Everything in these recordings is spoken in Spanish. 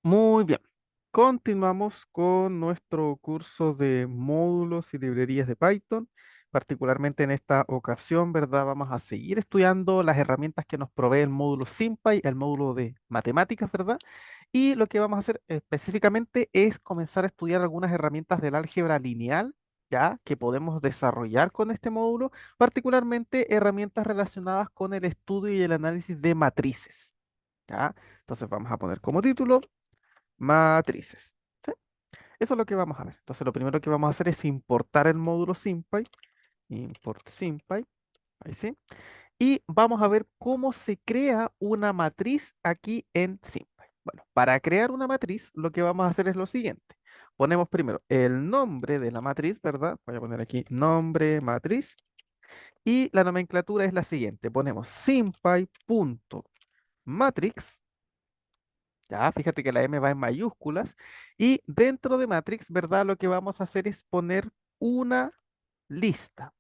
Muy bien. Continuamos con nuestro curso de módulos y librerías de Python. Particularmente en esta ocasión, ¿verdad? Vamos a seguir estudiando las herramientas que nos provee el módulo SymPy, el módulo de matemáticas, ¿verdad? Y lo que vamos a hacer específicamente es comenzar a estudiar algunas herramientas del álgebra lineal, ¿ya? Que podemos desarrollar con este módulo, particularmente herramientas relacionadas con el estudio y el análisis de matrices, ¿ya? Entonces vamos a poner como título matrices. ¿Sí? Eso es lo que vamos a ver. Entonces, lo primero que vamos a hacer es importar el módulo SymPy. Import SymPy. Ahí sí. Y vamos a ver cómo se crea una matriz aquí en SymPy. Bueno, para crear una matriz, lo que vamos a hacer es lo siguiente. Ponemos primero el nombre de la matriz, ¿verdad? Voy a poner aquí nombre matriz. Y la nomenclatura es la siguiente. Ponemos SymPy.matrix. Ya, fíjate que la M va en mayúsculas y dentro de matrix, ¿verdad? Lo que vamos a hacer es poner una lista.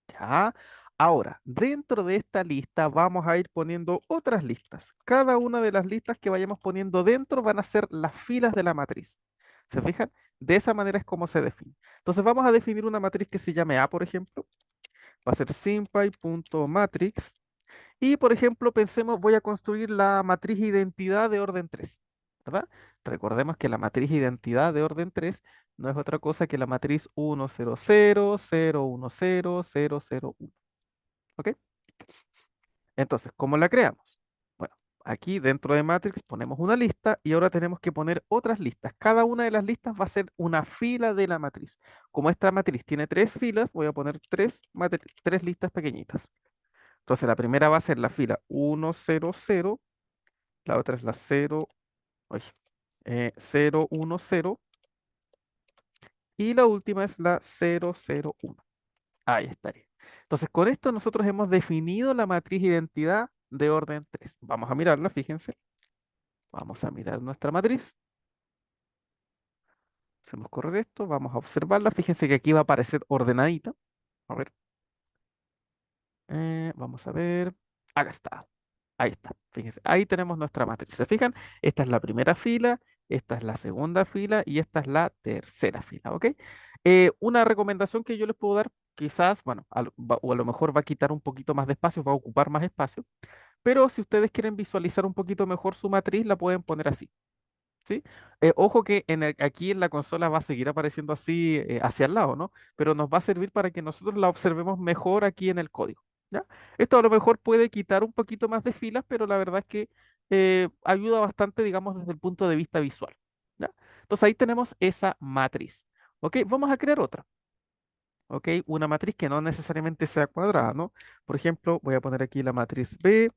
Ya. Ahora, dentro de esta lista vamos a ir poniendo otras listas. Cada una de las listas que vayamos poniendo dentro van a ser las filas de la matriz. ¿Se fijan? De esa manera es como se define. Entonces vamos a definir una matriz que se llame A, por ejemplo. Va a ser simpy.matrix. Y, por ejemplo, pensemos, voy a construir la matriz identidad de orden 3, ¿verdad? Recordemos que la matriz identidad de orden 3 no es otra cosa que la matriz 1, 0, 0, 0, 1, 0, 0, 0, 1. ¿Ok? Entonces, ¿cómo la creamos? Bueno, aquí dentro de matrix ponemos una lista y ahora tenemos que poner otras listas. Cada una de las listas va a ser una fila de la matriz. Como esta matriz tiene tres filas, voy a poner tres listas pequeñitas. Entonces, la primera va a ser la fila 1, 0, 0. La otra es la 0, oye, 0, 1, 0. Y la última es la 0, 0, 1. Ahí estaría. Entonces, con esto nosotros hemos definido la matriz identidad de orden 3. Vamos a mirarla, fíjense. Vamos a mirar nuestra matriz. Hacemos correr esto, vamos a observarla. Fíjense que aquí va a aparecer ordenadita. A ver, vamos a ver. Acá está. Ahí está, fíjense, ahí tenemos nuestra matriz. ¿Se fijan? Esta es la primera fila, esta es la segunda fila y esta es la tercera fila, ¿ok? Una recomendación que yo les puedo dar, quizás, bueno, o a lo mejor va a quitar un poquito más de espacio, va a ocupar más espacio, pero si ustedes quieren visualizar un poquito mejor su matriz, la pueden poner así, ¿sí? Ojo que aquí en la consola va a seguir apareciendo así hacia el lado, ¿no? Pero nos va a servir para que nosotros la observemos mejor aquí en el código, ¿ya? Esto a lo mejor puede quitar un poquito más de filas, pero la verdad es que ayuda bastante, digamos, desde el punto de vista visual, ¿ya? Entonces ahí tenemos esa matriz, ¿ok? Vamos a crear otra, ¿ok? Una matriz que no necesariamente sea cuadrada, ¿no? Por ejemplo, voy a poner aquí la matriz B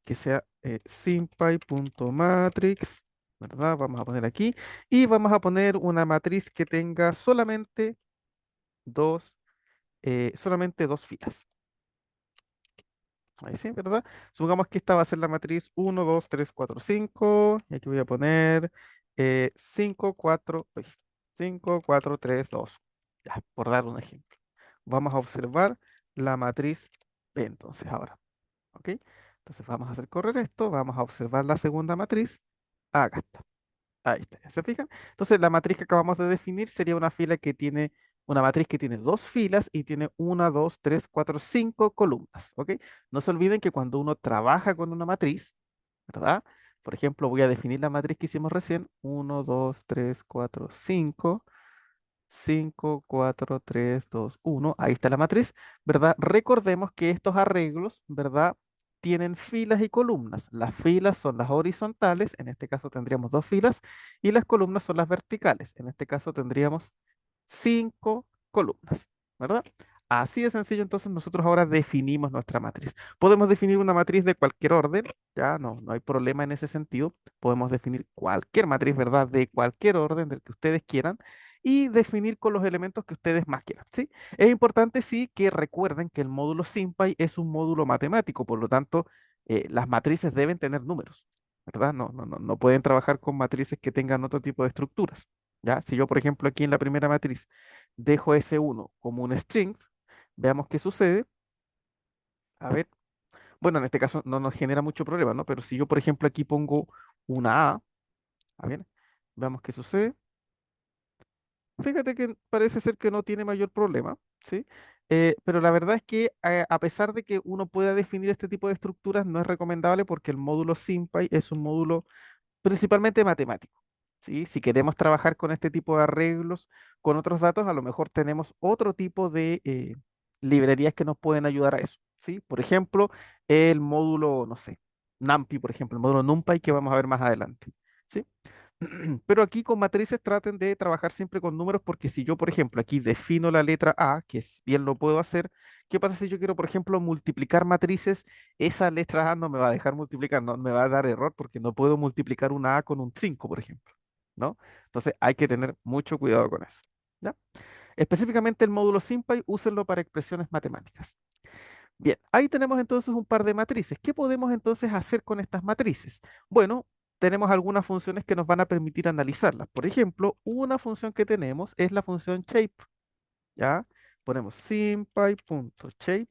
que sea simpy.matrix, ¿verdad? Vamos a poner aquí y vamos a poner una matriz que tenga dos, solamente dos filas. Ahí sí, ¿verdad? Supongamos que esta va a ser la matriz 1, 2, 3, 4, 5. Y aquí voy a poner 5, 4, 5, 4, 3, 2. Ya, por dar un ejemplo. Vamos a observar la matriz B entonces ahora. ¿Ok? Entonces vamos a hacer correr esto, vamos a observar la segunda matriz. Acá está. Ahí está. ¿Ya se fijan? Entonces la matriz que acabamos de definir sería una matriz que tiene dos filas y tiene una, dos, tres, cuatro, cinco columnas. ¿Ok? No se olviden que cuando uno trabaja con una matriz, ¿verdad? Por ejemplo, voy a definir la matriz que hicimos recién. Uno, 2, 3, 4, 5. 5, 4, 3, 2, 1. Ahí está la matriz, ¿verdad? Recordemos que estos arreglos, ¿verdad? Tienen filas y columnas. Las filas son las horizontales, en este caso tendríamos dos filas, y las columnas son las verticales. En este caso tendríamos cinco columnas, ¿verdad? Así de sencillo, entonces nosotros ahora definimos nuestra matriz. Podemos definir una matriz de cualquier orden, ya no hay problema en ese sentido. Podemos definir cualquier matriz, ¿verdad? De cualquier orden del que ustedes quieran y definir con los elementos que ustedes más quieran, ¿sí? Es importante, sí, que recuerden que el módulo SymPy es un módulo matemático, por lo tanto, las matrices deben tener números, ¿verdad? No pueden trabajar con matrices que tengan otro tipo de estructuras. ¿Ya? Si yo, por ejemplo, aquí en la primera matriz dejo S1 como un string, veamos qué sucede. A ver, bueno, en este caso no nos genera mucho problema, ¿no? Pero si yo, por ejemplo, aquí pongo una A, ¿a bien? Veamos qué sucede. Fíjate que parece ser que no tiene mayor problema, ¿sí? Pero la verdad es que a pesar de que uno pueda definir este tipo de estructuras, no es recomendable porque el módulo SymPy es un módulo principalmente matemático, ¿sí? Si queremos trabajar con este tipo de arreglos, con otros datos, a lo mejor tenemos otro tipo de librerías que nos pueden ayudar a eso, ¿sí? Por ejemplo, el módulo, no sé, NumPy, por ejemplo, el módulo NumPy que vamos a ver más adelante, ¿sí? Pero aquí con matrices traten de trabajar siempre con números porque si yo, por ejemplo, aquí defino la letra A, que bien lo puedo hacer, ¿qué pasa si yo quiero, por ejemplo, multiplicar matrices? Esa letra A no me va a dejar multiplicar, no me va a dar error porque no puedo multiplicar una A con un 5 por ejemplo, ¿no? Entonces hay que tener mucho cuidado con eso, ¿ya? Específicamente el módulo SymPy, úsenlo para expresiones matemáticas. Bien, ahí tenemos entonces un par de matrices. ¿Qué podemos entonces hacer con estas matrices? Bueno, tenemos algunas funciones que nos van a permitir analizarlas. Por ejemplo, una función que tenemos es la función shape, ¿ya? Ponemos simpy.shape,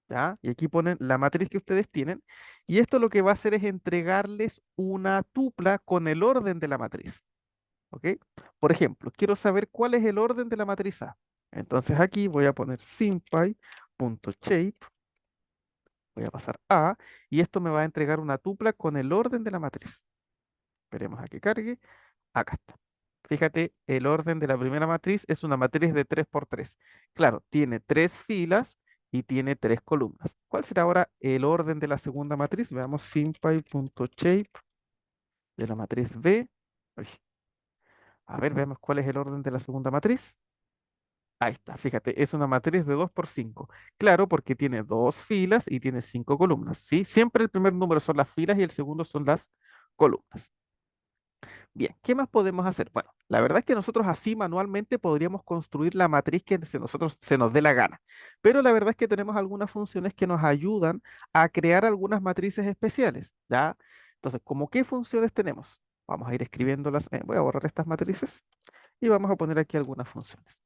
¿ya? Y aquí ponen la matriz que ustedes tienen. Y esto lo que va a hacer es entregarles una tupla con el orden de la matriz, ¿ok? Por ejemplo, quiero saber cuál es el orden de la matriz A. Entonces aquí voy a poner simpy.shape. Voy a pasar A y esto me va a entregar una tupla con el orden de la matriz. Esperemos a que cargue. Acá está. Fíjate, el orden de la primera matriz es una matriz de 3 por 3. Claro, tiene 3 filas y tiene 3 columnas. ¿Cuál será ahora el orden de la segunda matriz? Veamos simpy.shape de la matriz B. Uy, a ver, veamos cuál es el orden de la segunda matriz. Ahí está, fíjate, es una matriz de 2 por 5. Claro, porque tiene 2 filas y tiene 5 columnas, ¿sí? Siempre el primer número son las filas y el segundo son las columnas. Bien, ¿qué más podemos hacer? Bueno, la verdad es que nosotros así manualmente podríamos construir la matriz que nosotros se nos dé la gana, pero la verdad es que tenemos algunas funciones que nos ayudan a crear algunas matrices especiales, ¿ya? Entonces, ¿cómo qué funciones tenemos? Vamos a ir escribiéndolas, voy a borrar estas matrices y vamos a poner aquí algunas funciones.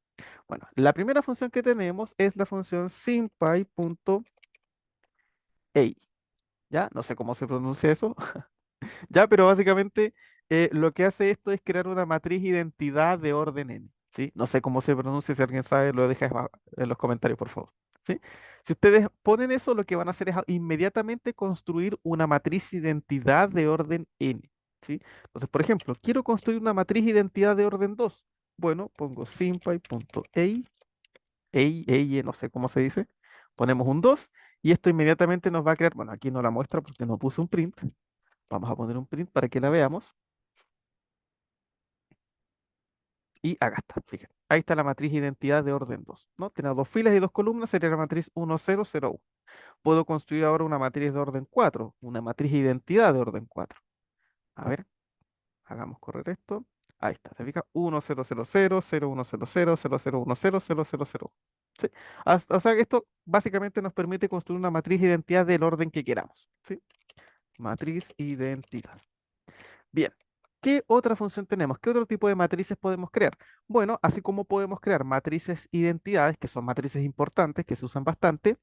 Bueno, la primera función que tenemos es la función simpy.a, ¿ya? No sé cómo se pronuncia eso, ¿ya? Pero básicamente lo que hace esto es crear una matriz identidad de orden n, ¿sí? No sé cómo se pronuncia, si alguien sabe, lo deja en los comentarios, por favor, ¿sí? Si ustedes ponen eso, lo que van a hacer es inmediatamente construir una matriz identidad de orden n, ¿sí? Entonces, por ejemplo, quiero construir una matriz identidad de orden 2. Bueno, pongo simpy.a no sé cómo se dice, ponemos un 2 y esto inmediatamente nos va a crear, bueno, aquí no la muestra porque no puse un print, vamos a poner un print para que la veamos y acá está, fíjense, ahí está la matriz identidad de orden 2, ¿no? Tiene 2 filas y 2 columnas, sería la matriz 1, 0, 0, 1. Puedo construir ahora una matriz de orden 4, una matriz identidad de orden 4. A ver, hagamos correr esto. Ahí está, ¿se fija? 1, 0, 0, 0, 0, 1, 0, 0, 0, 0, 1, 0, 0, 0, 0. ¿Sí? O sea que esto básicamente nos permite construir una matriz de identidad del orden que queramos. ¿Sí? Matriz identidad. Bien. ¿Qué otra función tenemos? ¿Qué otro tipo de matrices podemos crear? Bueno, así como podemos crear matrices identidades, que son matrices importantes, que se usan bastante,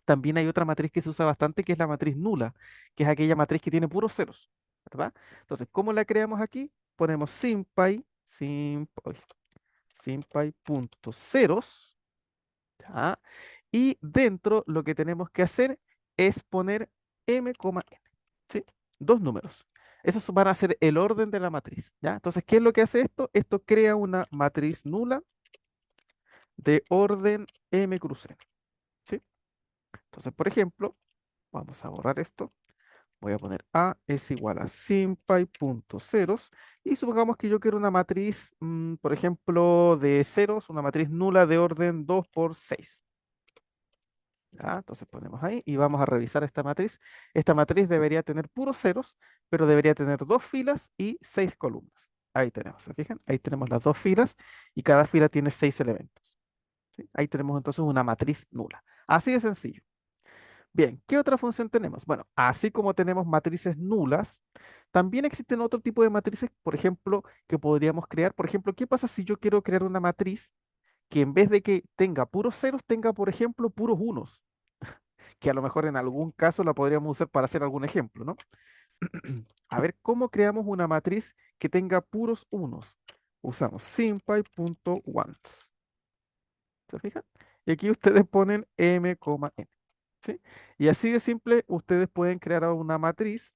también hay otra matriz que se usa bastante, que es la matriz nula, que es aquella matriz que tiene puros ceros, ¿verdad? Entonces, ¿cómo la creamos aquí? Ponemos simpy.ceros, ¿ya? Y dentro lo que tenemos que hacer es poner m, n, ¿sí? Dos números. Esos van a ser el orden de la matriz, ¿ya? Entonces, ¿qué es lo que hace esto? Esto crea una matriz nula de orden m cruz n, ¿sí? Entonces, por ejemplo, vamos a borrar esto. Voy a poner A es igual a simpy.ceros y supongamos que yo quiero una matriz, por ejemplo, de ceros, una matriz nula de orden 2 por 6. ¿Ya? Entonces ponemos ahí y vamos a revisar esta matriz. Esta matriz debería tener puros ceros, pero debería tener 2 filas y 6 columnas. Ahí tenemos, ¿se fijan? Ahí tenemos las 2 filas y cada fila tiene 6 elementos. ¿Sí? Ahí tenemos entonces una matriz nula. Así de sencillo. Bien, ¿qué otra función tenemos? Bueno, así como tenemos matrices nulas, también existen otro tipo de matrices, por ejemplo, que podríamos crear. Por ejemplo, ¿qué pasa si yo quiero crear una matriz que en vez de que tenga puros ceros, tenga, por ejemplo, puros unos? Que a lo mejor en algún caso la podríamos usar para hacer algún ejemplo, ¿no? A ver, ¿cómo creamos una matriz que tenga puros unos. Usamos simpy.ones. ¿Se fijan? Y aquí ustedes ponen m, n. ¿Sí? Y así de simple, ustedes pueden crear ahora una matriz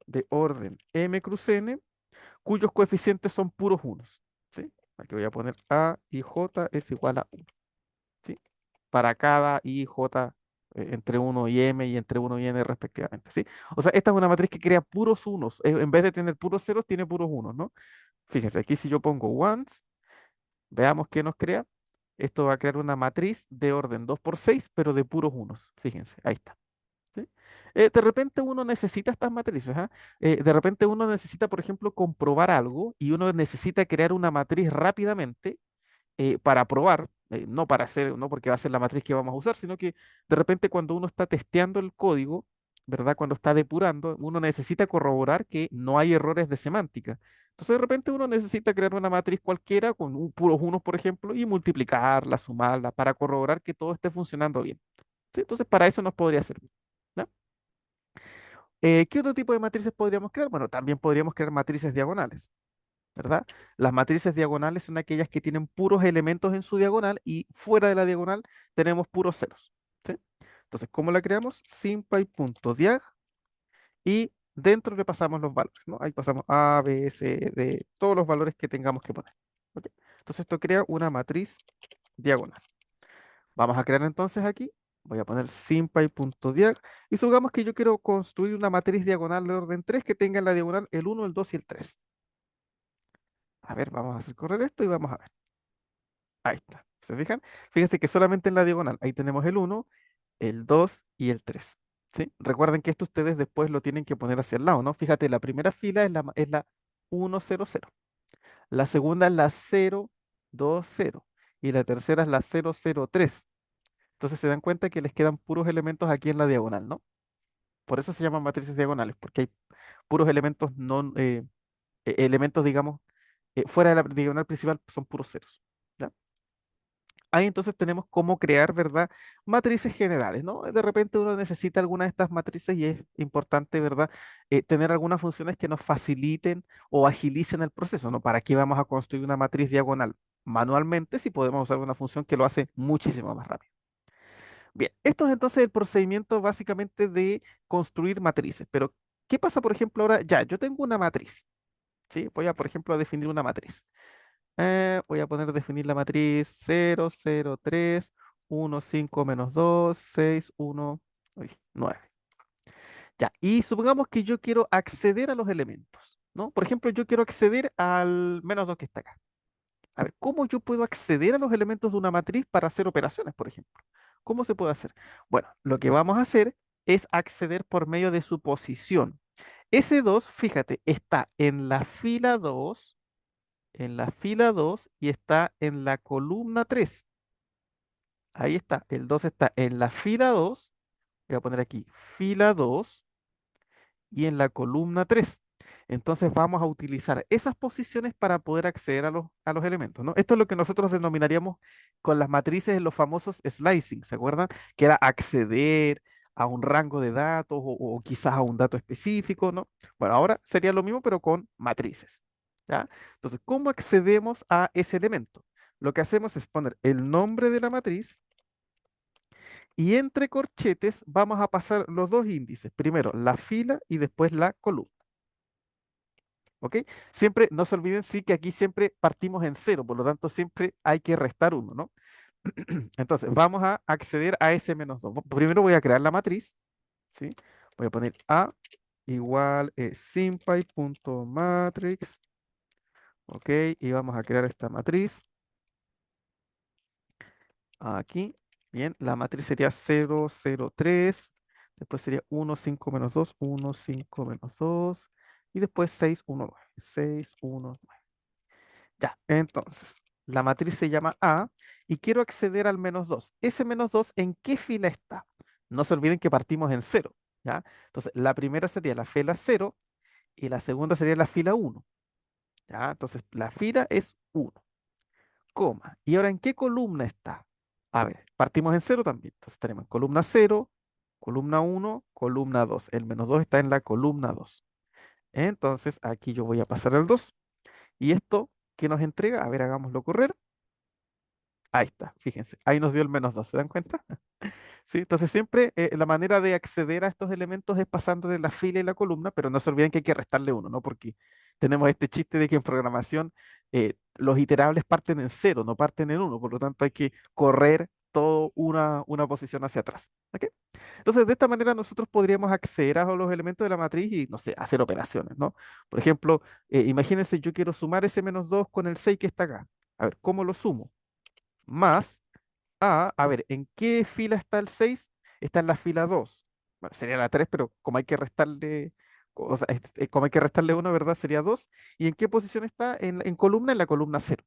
de orden m cruz n, cuyos coeficientes son puros unos. ¿Sí? Aquí voy a poner a y j es igual a 1. ¿Sí? Para cada i, j, entre uno y m y entre uno y n respectivamente. ¿Sí? O sea, esta es una matriz que crea puros unos. En vez de tener puros ceros, tiene puros unos, ¿no? Fíjense, aquí si yo pongo ones, veamos qué nos crea. Esto va a crear una matriz de orden 2 por 6, pero de puros unos. Fíjense, ahí está. ¿Sí? De repente uno necesita estas matrices, ¿ah? De repente uno necesita, por ejemplo, comprobar algo y uno necesita crear una matriz rápidamente para probar, no para hacer, no porque va a ser la matriz que vamos a usar, sino que de repente cuando uno está testeando el código, ¿verdad? Cuando está depurando, uno necesita corroborar que no hay errores de semántica. Entonces de repente uno necesita crear una matriz cualquiera con puros unos, por ejemplo, y multiplicarla, sumarla, para corroborar que todo esté funcionando bien. ¿Sí? Entonces para eso nos podría servir. ¿Ya? ¿Qué otro tipo de matrices podríamos crear? Bueno, también podríamos crear matrices diagonales. ¿Verdad? Las matrices diagonales son aquellas que tienen puros elementos en su diagonal y fuera de la diagonal tenemos puros ceros. ¿Sí? Entonces, ¿cómo la creamos? Simpy.diag y dentro le pasamos los valores, ¿no? Ahí pasamos A, B, C, D, todos los valores que tengamos que poner. ¿Ok? Entonces, esto crea una matriz diagonal. Vamos a crear entonces aquí, voy a poner simpy.diag y supongamos que yo quiero construir una matriz diagonal de orden 3 que tenga en la diagonal el 1, el 2 y el 3. A ver, vamos a hacer correr esto y vamos a ver. Ahí está. ¿Se fijan? Fíjense que solamente en la diagonal, ahí tenemos el uno, el 2 y el 3. ¿Sí? Recuerden que esto ustedes después lo tienen que poner hacia el lado, ¿no? Fíjate, la primera fila es la 1, 0, 0. La segunda es la 0, 2, 0. Y la tercera es la 0, 0, 3. Entonces se dan cuenta que les quedan puros elementos aquí en la diagonal, ¿no? Por eso se llaman matrices diagonales, porque hay puros elementos, no, elementos, digamos, fuera de la diagonal principal son puros ceros. ¿Ya? Ahí entonces tenemos cómo crear, ¿verdad? Matrices generales, ¿no? De repente uno necesita alguna de estas matrices y es importante, ¿verdad? Tener algunas funciones que nos faciliten o agilicen el proceso, ¿no? ¿Para qué vamos a construir una matriz diagonal manualmente si podemos usar una función que lo hace muchísimo más rápido? Bien, esto es entonces el procedimiento básicamente de construir matrices, pero ¿qué pasa, por ejemplo, ahora? Ya, yo tengo una matriz, ¿sí? Voy a, por ejemplo, a definir una matriz. Voy a poner definir la matriz 0, 0, 3, 1, 5, menos 2, 6, 1, 9. Ya, y supongamos que yo quiero acceder a los elementos, ¿no? Por ejemplo, yo quiero acceder al menos 2 que está acá. A ver, ¿cómo yo puedo acceder a los elementos de una matriz para hacer operaciones, por ejemplo? ¿Cómo se puede hacer? Bueno, lo que vamos a hacer es acceder por medio de su posición. Ese 2, fíjate, está en la fila 2 y está en la columna 3. Ahí está, el 2 está en la fila 2. Voy a poner aquí fila 2 y en la columna 3. Entonces vamos a utilizar esas posiciones para poder acceder a los elementos, ¿no? Esto es lo que nosotros denominaríamos con las matrices en los famosos slicing, ¿se acuerdan? Que era acceder a un rango de datos o quizás a un dato específico, ¿no? Bueno, ahora sería lo mismo pero con matrices, ¿ya? Entonces, ¿cómo accedemos a ese elemento? Lo que hacemos es poner el nombre de la matriz y entre corchetes vamos a pasar los dos índices, primero la fila y después la columna. ¿Ok? Siempre, no se olviden, sí, que aquí siempre partimos en cero, por lo tanto siempre hay que restar uno, ¿no? Entonces, vamos a acceder a ese menos 2. Primero voy a crear la matriz, ¿sí? Voy a poner A igual simpy.matrix, ¿ok? Y vamos a crear esta matriz aquí. Bien, la matriz sería 0, 0, 3. Después sería 1, 5 menos 2, 1, 5 menos 2. Y después 6, 1, 9. 6, 1, 9. Ya, entonces, la matriz se llama A y quiero acceder al menos 2. Ese menos 2, ¿en qué fila está? No se olviden que partimos en cero, ¿ya? Entonces, la primera sería la fila 0 y la segunda sería la fila 1, ¿ya? Entonces, la fila es 1, coma. ¿Y ahora en qué columna está? A ver, partimos en cero también. Entonces, tenemos columna 0, columna 1, columna 2. El menos 2 está en la columna 2. Entonces aquí yo voy a pasar el 2. Y esto que nos entrega, a ver, hagámoslo correr. Ahí está, fíjense, ahí nos dio el -2, ¿se dan cuenta? Sí, entonces siempre la manera de acceder a estos elementos es pasando de la fila y la columna, pero no se olviden que hay que restarle uno, ¿no? Porque tenemos este chiste de que en programación los iterables parten en cero, no parten en uno, por lo tanto hay que correr toda una posición hacia atrás. ¿Ok? Entonces, de esta manera nosotros podríamos acceder a los elementos de la matriz y, no sé, hacer operaciones, ¿no? Por ejemplo, imagínense, yo quiero sumar ese -2 con el 6 que está acá. A ver, ¿cómo lo sumo? Más a ver, ¿en qué fila está el 6? Está en la fila 2. Bueno, sería la 3, pero como hay que restarle, o sea, como hay que restarle uno, ¿verdad? Sería 2. ¿Y en qué posición está? En columna, en la columna 0.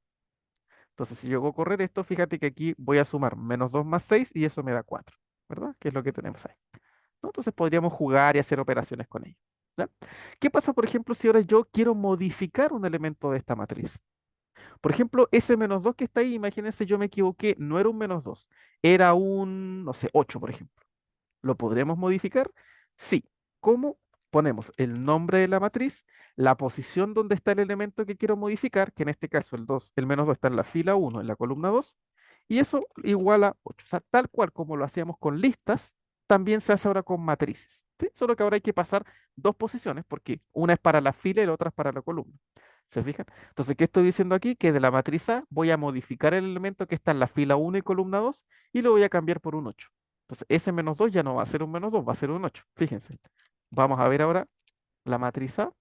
Entonces, si yo hago correr esto, fíjate que aquí voy a sumar -2 más 6 y eso me da 4, ¿verdad? Que es lo que tenemos ahí, ¿no? Entonces podríamos jugar y hacer operaciones con ello. ¿Ya? ¿Qué pasa, por ejemplo, si ahora yo quiero modificar un elemento de esta matriz? Por ejemplo, ese -2 que está ahí, imagínense, yo me equivoqué, no era un -2, era un, no sé, 8, por ejemplo. ¿Lo podremos modificar? Sí. ¿Cómo? Ponemos el nombre de la matriz, la posición donde está el elemento que quiero modificar, que en este caso el 2, el -2 está en la fila 1, en la columna 2, y eso igual a 8. O sea, tal cual como lo hacíamos con listas, también se hace ahora con matrices. ¿Sí? Solo que ahora hay que pasar dos posiciones, porque una es para la fila y la otra es para la columna. ¿Se fijan? Entonces, ¿qué estoy diciendo aquí? Que de la matriz A voy a modificar el elemento que está en la fila 1 y columna 2 y lo voy a cambiar por un 8. Entonces, ese -2 ya no va a ser un -2, va a ser un 8. Fíjense. Vamos a ver ahora la matriz A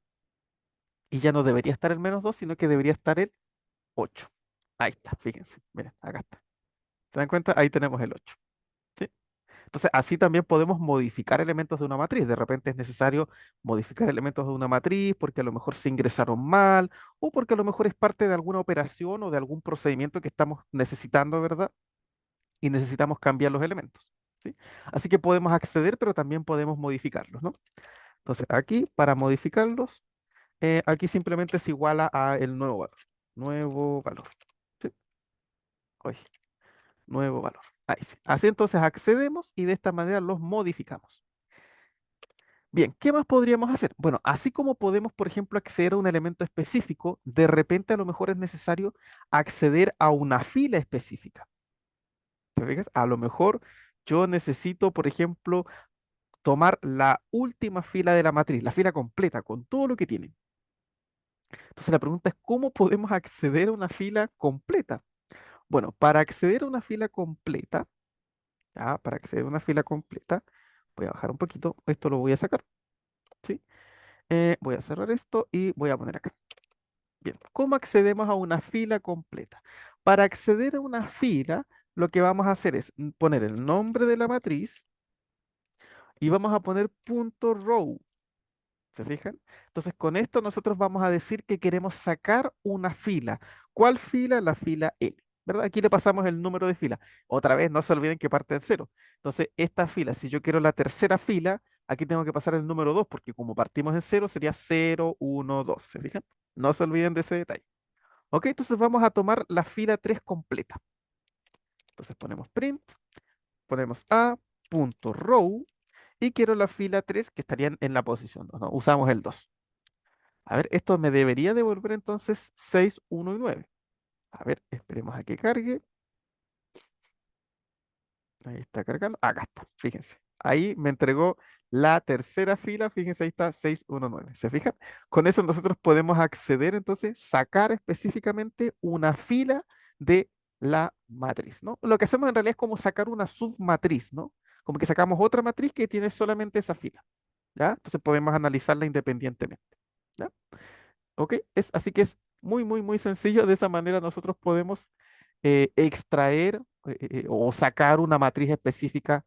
y ya no debería estar el -2, sino que debería estar el 8. Ahí está, fíjense. Miren, acá está. ¿Se dan cuenta? Ahí tenemos el 8. ¿Sí? Entonces, así también podemos modificar elementos de una matriz. De repente es necesario modificar elementos de una matriz porque a lo mejor se ingresaron mal o porque a lo mejor es parte de alguna operación o de algún procedimiento que estamos necesitando, ¿verdad? Y necesitamos cambiar los elementos. ¿Sí? Así que podemos acceder, pero también podemos modificarlos, ¿no? Entonces, aquí para modificarlos, aquí simplemente es igual a el nuevo valor. Nuevo valor. ¿Sí? Oye, nuevo valor. Ahí sí. Así entonces accedemos y de esta manera los modificamos. Bien, ¿qué más podríamos hacer? Bueno, así como podemos, por ejemplo, acceder a un elemento específico, de repente a lo mejor es necesario acceder a una fila específica. ¿Te fijas? A lo mejor yo necesito, por ejemplo, tomar la última fila de la matriz, la fila completa, con todo lo que tiene. Entonces la pregunta es, ¿cómo podemos acceder a una fila completa? Bueno, para acceder a una fila completa, ¿ya? Para acceder a una fila completa, voy a bajar un poquito, esto lo voy a sacar, ¿sí? Voy a cerrar esto y voy a poner acá. Bien, ¿cómo accedemos a una fila completa? Para acceder a una fila, lo que vamos a hacer es poner el nombre de la matriz y vamos a poner punto row. ¿Se fijan? Entonces, con esto nosotros vamos a decir que queremos sacar una fila. ¿Cuál fila? La fila N, ¿verdad? Aquí le pasamos el número de fila. Otra vez, no se olviden que parte en cero. Entonces, esta fila, si yo quiero la tercera fila, aquí tengo que pasar el número 2, porque como partimos en cero, sería 0, 1, 2. ¿Se fijan? No se olviden de ese detalle. Ok, entonces vamos a tomar la fila 3 completa. Entonces ponemos print, ponemos a punto row y quiero la fila 3 que estarían en la posición 2, ¿no? Usamos el 2. A ver, esto me debería devolver entonces 6, 1 y 9. A ver, esperemos a que cargue. Ahí está cargando. Acá está, fíjense. Ahí me entregó la tercera fila. Fíjense, ahí está 6, 1, 9. ¿Se fijan? Con eso nosotros podemos acceder, entonces, sacar específicamente una fila de la matriz, ¿no? Lo que hacemos en realidad es como sacar una submatriz, ¿no? Como que sacamos otra matriz que tiene solamente esa fila, ¿ya? Entonces podemos analizarla independientemente, ¿ya? ¿Ok? Así que es muy, muy, muy sencillo. De esa manera nosotros podemos extraer o sacar una matriz específica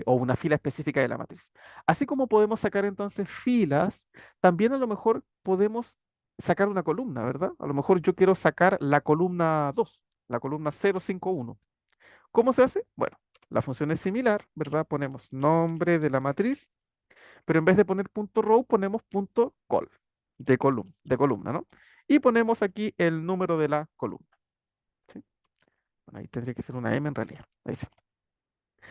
o una fila específica de la matriz. Así como podemos sacar entonces filas, también a lo mejor podemos sacar una columna, ¿verdad? A lo mejor yo quiero sacar la columna 2, la columna 051. ¿Cómo se hace? Bueno, la función es similar, ¿verdad? Ponemos nombre de la matriz, pero en vez de poner punto row, ponemos punto col, de columna, ¿no? Y ponemos aquí el número de la columna. ¿Sí? Bueno, ahí tendría que ser una M en realidad. Ahí sí.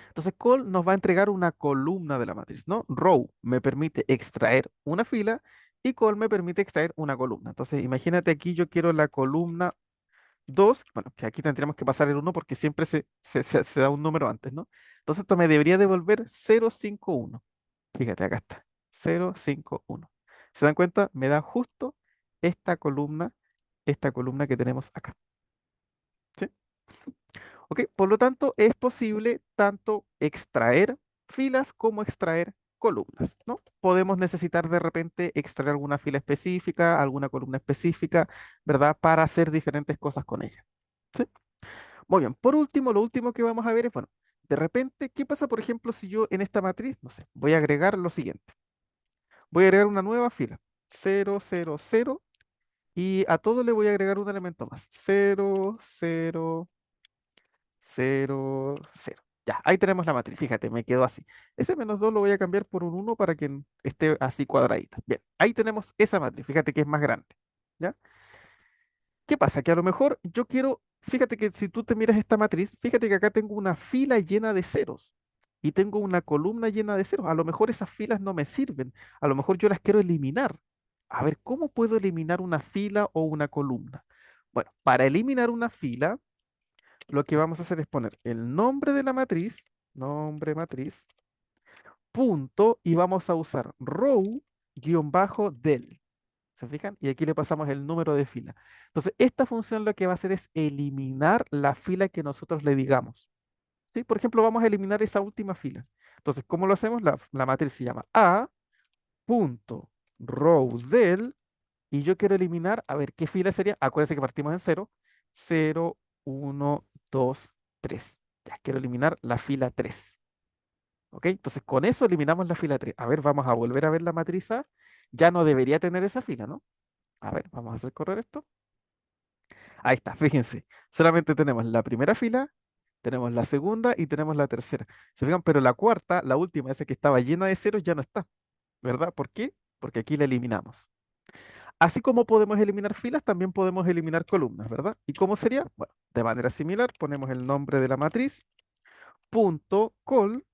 Entonces, col nos va a entregar una columna de la matriz, ¿no? Row me permite extraer una fila Y col me permite extraer una columna. Entonces, imagínate aquí yo quiero la columna 2, bueno, que aquí tendríamos que pasar el uno porque siempre se da un número antes, ¿no? Entonces esto me debería devolver 051. Fíjate, acá está, 051. ¿Se dan cuenta? Me da justo esta columna, esta columna que tenemos acá. ¿Sí? ¿Ok? Por lo tanto, es posible tanto extraer filas como extraer columnas, ¿no? Podemos necesitar de repente extraer alguna fila específica, alguna columna específica, ¿verdad? Para hacer diferentes cosas con ella. ¿Sí? Muy bien, por último, lo último que vamos a ver es, bueno, de repente, ¿qué pasa, por ejemplo, si yo en esta matriz, no sé, voy a agregar lo siguiente? Voy a agregar una nueva fila, 0, 0, 0, y a todo le voy a agregar un elemento más, 0, 0, 0, 0. Ya, ahí tenemos la matriz, fíjate, me quedó así. Ese -2 lo voy a cambiar por un 1 para que esté así cuadradita. Bien, ahí tenemos esa matriz, fíjate que es más grande. ¿Ya? ¿Qué pasa? Que a lo mejor yo quiero, fíjate que si tú te miras esta matriz, fíjate que acá tengo una fila llena de ceros y tengo una columna llena de ceros. A lo mejor esas filas no me sirven, a lo mejor yo las quiero eliminar. A ver, ¿cómo puedo eliminar una fila o una columna? Bueno, para eliminar una fila, lo que vamos a hacer es poner el nombre de la matriz, nombre matriz, punto, y vamos a usar row-del. ¿Se fijan? Y aquí le pasamos el número de fila. Entonces, esta función lo que va a hacer es eliminar la fila que nosotros le digamos. ¿Sí? Por ejemplo, vamos a eliminar esa última fila. Entonces, ¿cómo lo hacemos? La matriz se llama a.row del, y yo quiero eliminar, a ver, ¿qué fila sería? Acuérdense que partimos en 0. 0, 1, 2, 3. Ya, quiero eliminar la fila 3. ¿Ok? Entonces, con eso eliminamos la fila 3. A ver, vamos a volver a ver la matriz A. Ya no debería tener esa fila, ¿no? A ver, vamos a hacer correr esto. Ahí está, fíjense. Solamente tenemos la primera fila, tenemos la segunda y tenemos la tercera. ¿Se fijan? Pero la cuarta, la última, esa que estaba llena de ceros, ya no está, ¿verdad? ¿Por qué? Porque aquí la eliminamos. Así como podemos eliminar filas, también podemos eliminar columnas, ¿verdad? ¿Y cómo sería? Bueno, de manera similar, ponemos el nombre de la matriz, punto col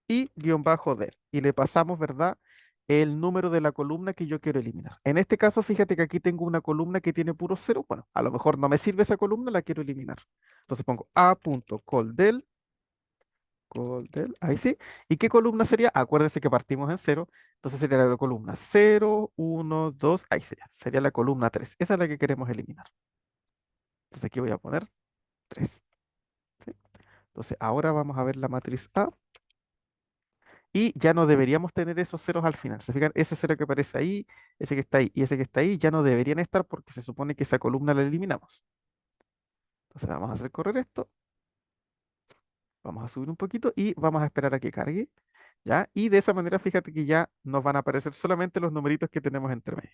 y guión bajo del. Y le pasamos, ¿verdad? El número de la columna que yo quiero eliminar. En este caso, fíjate que aquí tengo una columna que tiene puro cero. Bueno, a lo mejor no me sirve esa columna, la quiero eliminar. Entonces pongo a.coldel, ahí sí. ¿Y qué columna sería? Acuérdense que partimos en cero. Entonces sería la columna 0, 1, 2, ahí sería la columna 3. Esa es la que queremos eliminar. Entonces aquí voy a poner 3. Entonces ahora vamos a ver la matriz A. Y ya no deberíamos tener esos ceros al final. ¿Se fijan? Ese cero que aparece ahí, ese que está ahí y ese que está ahí ya no deberían estar porque se supone que esa columna la eliminamos. Entonces vamos a hacer correr esto, vamos a subir un poquito y vamos a esperar a que cargue. ¿Ya? Y de esa manera, fíjate que ya nos van a aparecer solamente los numeritos que tenemos entre medio.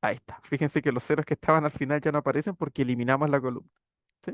Ahí está. Fíjense que los ceros que estaban al final ya no aparecen porque eliminamos la columna. ¿Sí?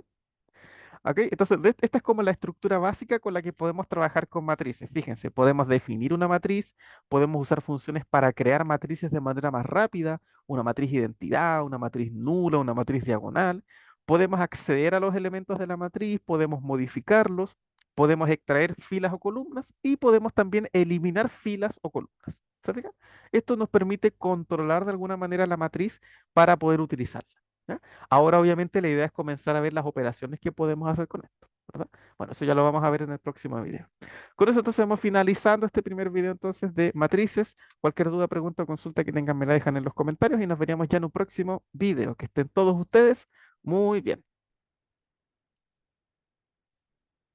¿Ok? Entonces, esta es como la estructura básica con la que podemos trabajar con matrices. Fíjense, podemos definir una matriz, podemos usar funciones para crear matrices de manera más rápida, una matriz identidad, una matriz nula, una matriz diagonal. Podemos acceder a los elementos de la matriz, podemos modificarlos, podemos extraer filas o columnas y podemos también eliminar filas o columnas. ¿Se fijan? Esto nos permite controlar de alguna manera la matriz para poder utilizarla. ¿Ya? Ahora, obviamente, la idea es comenzar a ver las operaciones que podemos hacer con esto, ¿verdad? Bueno, eso ya lo vamos a ver en el próximo video. Con eso, entonces, vamos finalizando este primer video, entonces, de matrices. Cualquier duda, pregunta o consulta que tengan, me la dejan en los comentarios y nos veríamos ya en un próximo video. Que estén todos ustedes muy bien.